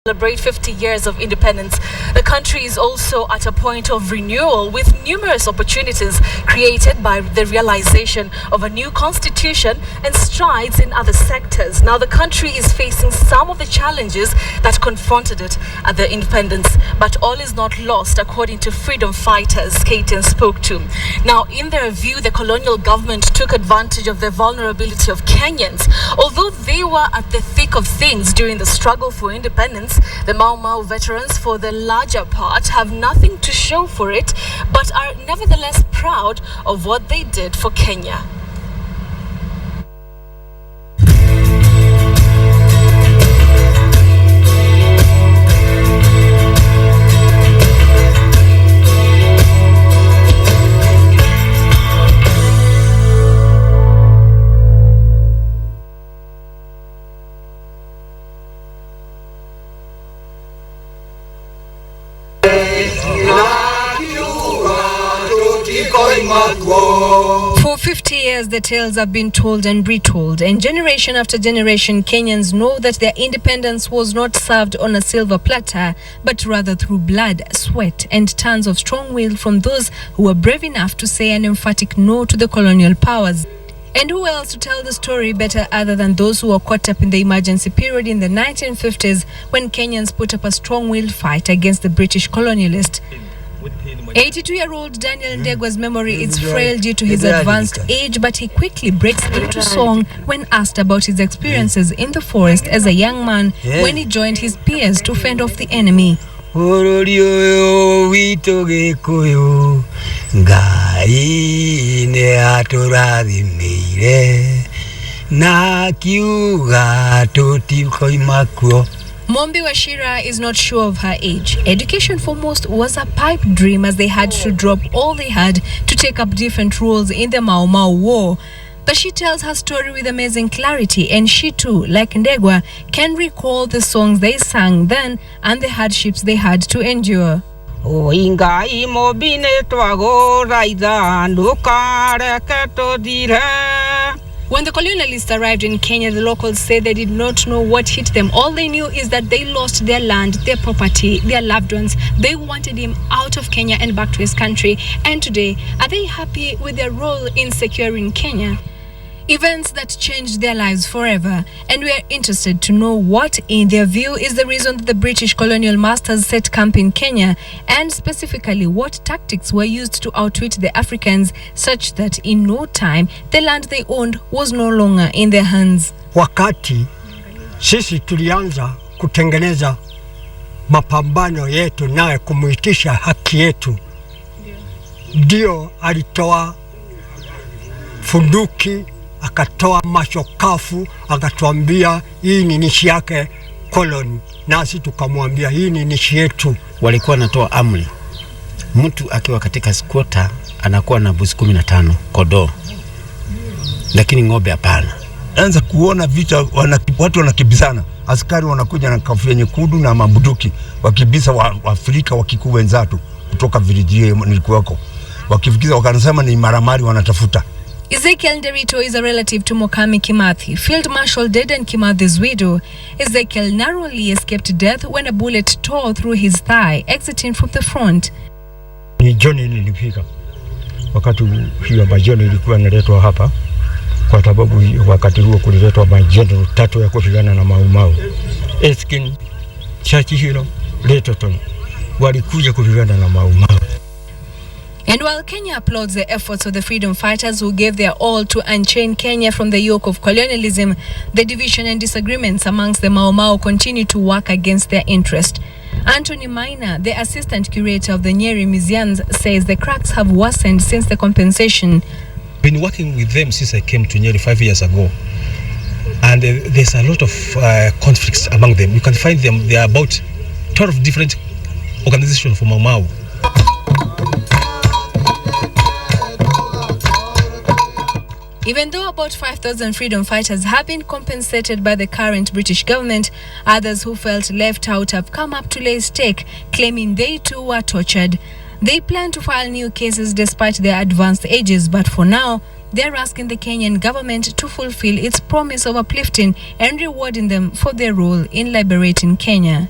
Celebrate 50 years of independence. The country is also at a point of renewal, with numerous opportunities created by the realization of a new constitution and strides in other sectors. Now, the country is facing some of the challenges that confronted it at the independence, but all is not lost, according to freedom fighters Kaiten spoke to. Now, in their view, the colonial government took advantage of the vulnerability of Kenyans. Although they were at the thick of things during the struggle for independence, the Mau Mau veterans, for the larger part, have nothing to show for it, but are nevertheless proud of what they did for Kenya. For 50 years, the tales have been told and retold, and generation after generation, Kenyans know that their independence was not served on a silver platter, but rather through blood, sweat, and tons of strong will from those who were brave enough to say an emphatic no to the colonial powers. And who else to tell the story better other than those who were caught up in the emergency period in the 1950s, when Kenyans put up a strong-willed fight against the British colonialists. 82-year-old Daniel Ndegwa's memory is frail due to his advanced age, but he quickly breaks into song when asked about his experiences in the forest as a young man when he joined his peers to fend off the enemy. Mombi Washira is not sure of her age. Education for most was a pipe dream, as they had to drop all they had to take up different roles in the Mau Mau War. But she tells her story with amazing clarity, and she too, like Ndegwa, can recall the songs they sang then and the hardships they had to endure. When the colonialists arrived in Kenya, the locals said they did not know what hit them. All they knew is that they lost their land, their property, their loved ones. They wanted him out of Kenya and back to his country. And today, are they happy with their role in securing Kenya? Events that changed their lives forever. And we are interested to know what, in their view, is the reason that the British colonial masters set camp in Kenya, and specifically what tactics were used to outwit the Africans, such that in no time the land they owned was no longer in their hands. Wakati sisi tulianza kutengeneza mapambano yetu naye kumuitisha haki yetu, ndio alitoa funduki, akatoa mashokafu, akatuambia hii ni nchi yake koloni, nasi tukamwambia hii ni nchi yetu. Walikuwa natoa amri, mtu akiwa katika squatter anakuwa na mbuzi 15 kodoo, lakini ng'ombe hapana. Anza kuona vita, watu wanakibizana, askari wanakuja na kofia nyekundu na mabuduki, wakibisa wa Afrika wakikuu wenzatu kutoka vijiji nilikuwako, wakifikiza wakanasema ni maramari wanatafuta. Ezekiel Nderito is a relative to Mokami Kimathi, Field Marshal Dedan Kimathi's widow. Ezekiel narrowly escaped death when a bullet tore through his thigh, exiting from the front. Ni Johnny nilifika. Wakati hiyo majoni ilikuwa inaletwa hapa, kwa sababu wakati huo kuliletwa majeni 3 ya kupigana na Mau Mau. Eskin, Chachi Hilo, Letoton, walikuja kupigana na Mau Mau. And while Kenya applauds the efforts of the freedom fighters who gave their all to unchain Kenya from the yoke of colonialism, the division and disagreements amongst the Mau Mau continue to work against their interest. Anthony Maina, the assistant curator of the Nyeri Museums, says the cracks have worsened since the compensation. Been working with them since I came to Nyeri 5 years ago, and there's a lot of conflicts among them. You can find them, there are about 12 different organizations for Mau Mau. Even though about 5,000 freedom fighters have been compensated by the current British government, others who felt left out have come up to lay stake, claiming they too were tortured. They plan to file new cases despite their advanced ages, but for now, they're asking the Kenyan government to fulfill its promise of uplifting and rewarding them for their role in liberating Kenya.